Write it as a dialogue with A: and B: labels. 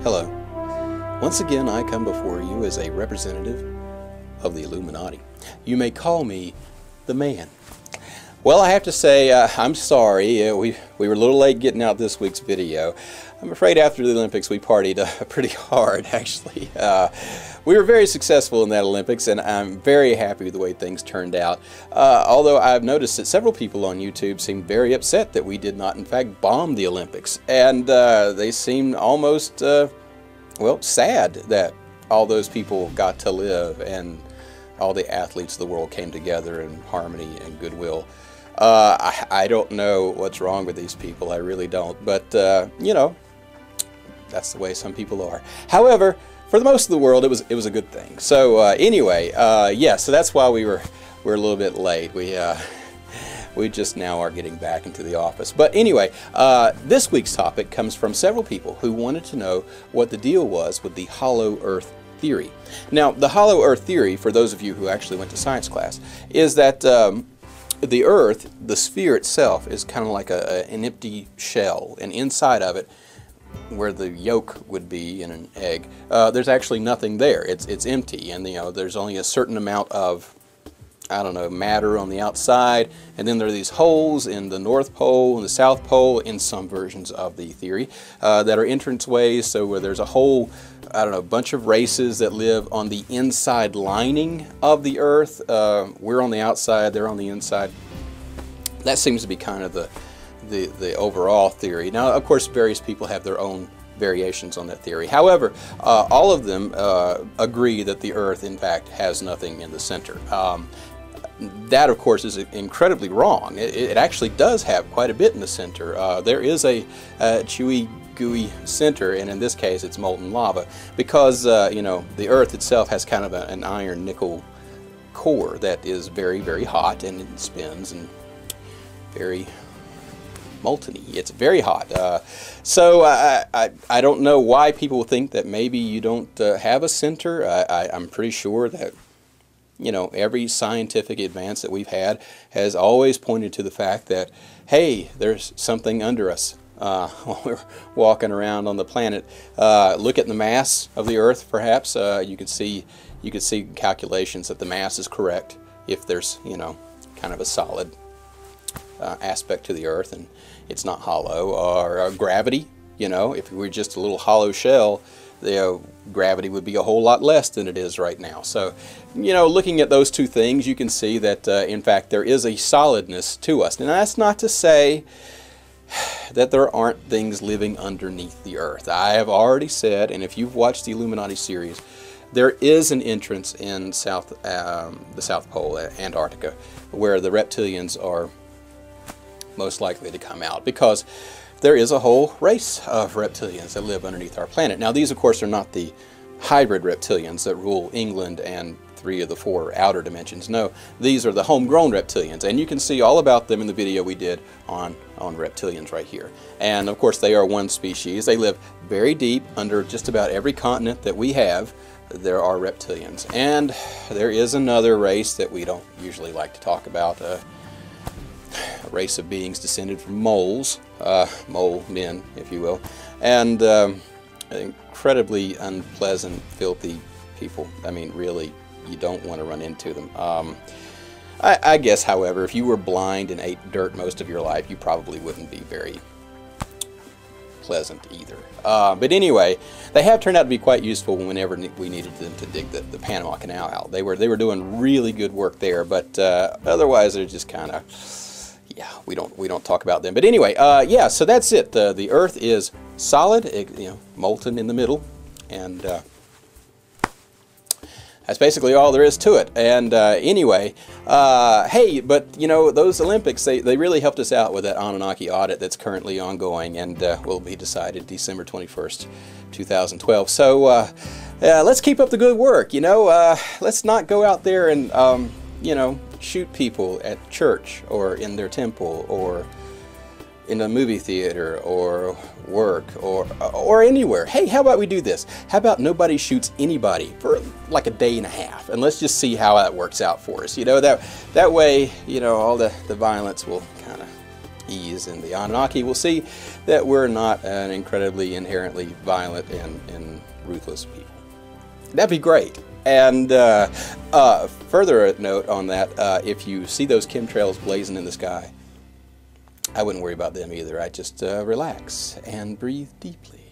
A: Hello. Once again, I come before you as a representative of the Illuminati. You may call me the man. Well, I have to say, I'm sorry. We were a little late getting out this week's video. I'm afraid after the Olympics we partied pretty hard, actually. We were very successful in that Olympics, and I'm very happy with the way things turned out. Although I've noticed that several people on YouTube seemed very upset that we did not, in fact, bomb the Olympics. And they seemed almost, well, sad that all those people got to live and all the athletes of the world came together in harmony and goodwill. I don't know what's wrong with these people, I really don't, but you know, that's the way some people are. However, for the most of the world, it was a good thing. So anyway, yeah, so that's why we're a little bit late. We just now are getting back into the office. But anyway, this week's topic comes from several people who wanted to know what the deal was with the hollow earth theory. Now, the hollow earth theory, for those of you who actually went to science class, is that the earth, the sphere itself, is kind of like an empty shell, and inside of it, where the yolk would be in an egg, there's actually nothing there. It's empty, and you know, there's only a certain amount of, I don't know, matter on the outside, and then there are these holes in the North Pole and the South Pole in some versions of the theory that are entranceways, so where there's a whole, I don't know, bunch of races that live on the inside lining of the Earth. We're on the outside, they're on the inside. That seems to be kind of the overall theory. Now, of course, various people have their own variations on that theory. However, all of them agree that the Earth, in fact, has nothing in the center. That, of course, is incredibly wrong. It actually does have quite a bit in the center. There is a chewy, gooey center, and in this case it's molten lava, because you know, the Earth itself has kind of an iron nickel core that is very, very hot, and it spins and very molten-y. It's very hot. So I don't know why people think that maybe you don't have a center. I'm pretty sure that, you know, every scientific advance that we've had has always pointed to the fact that, hey, there's something under us. While we're walking around on the planet. Look at the mass of the Earth, perhaps. You could see calculations that the mass is correct if there's, you know, kind of a solid aspect to the Earth and it's not hollow. Or gravity, you know, if we were just a little hollow shell, the gravity would be a whole lot less than it is right now. So, you know, looking at those two things, you can see that in fact there is a solidness to us. And that's not to say that there aren't things living underneath the Earth. I have already said, and if you've watched the Illuminati series, there is an entrance in the South Pole, Antarctica, where the reptilians are most likely to come out, because there is a whole race of reptilians that live underneath our planet. Now, these, of course, are not the hybrid reptilians that rule England and 3 of the 4 outer dimensions. No, these are the homegrown reptilians, and you can see all about them in the video we did on reptilians right here. And of course, they are one species. They live very deep under just about every continent that we have. There are reptilians, and there is another race that we don't usually like to talk about, a race of beings descended from moles, mole men, if you will, and incredibly unpleasant, filthy people. I mean, really, you don't want to run into them. I guess, however, if you were blind and ate dirt most of your life, you probably wouldn't be very pleasant either. But anyway, they have turned out to be quite useful whenever we needed them to dig the Panama Canal out. They were doing really good work there, but otherwise they're just kind of, yeah, we don't talk about them. But anyway, yeah, so that's it. The Earth is solid, you know, molten in the middle, and that's basically all there is to it. And anyway, hey, but you know, those Olympics, they really helped us out with that Anunnaki audit that's currently ongoing and will be decided December 21st, 2012. So let's keep up the good work, you know. Let's not go out there and, you know, shoot people at church or in their temple or in a movie theater or work or anywhere. Hey, how about we do this? How about nobody shoots anybody for like a day and a half, and let's just see how that works out for us. You know, that way, you know, all the violence will kind of ease in the Anunnaki will see that we're not an incredibly inherently violent and ruthless people. That'd be great. And further note on that, if you see those chemtrails blazing in the sky, I wouldn't worry about them either. I'd just relax and breathe deeply.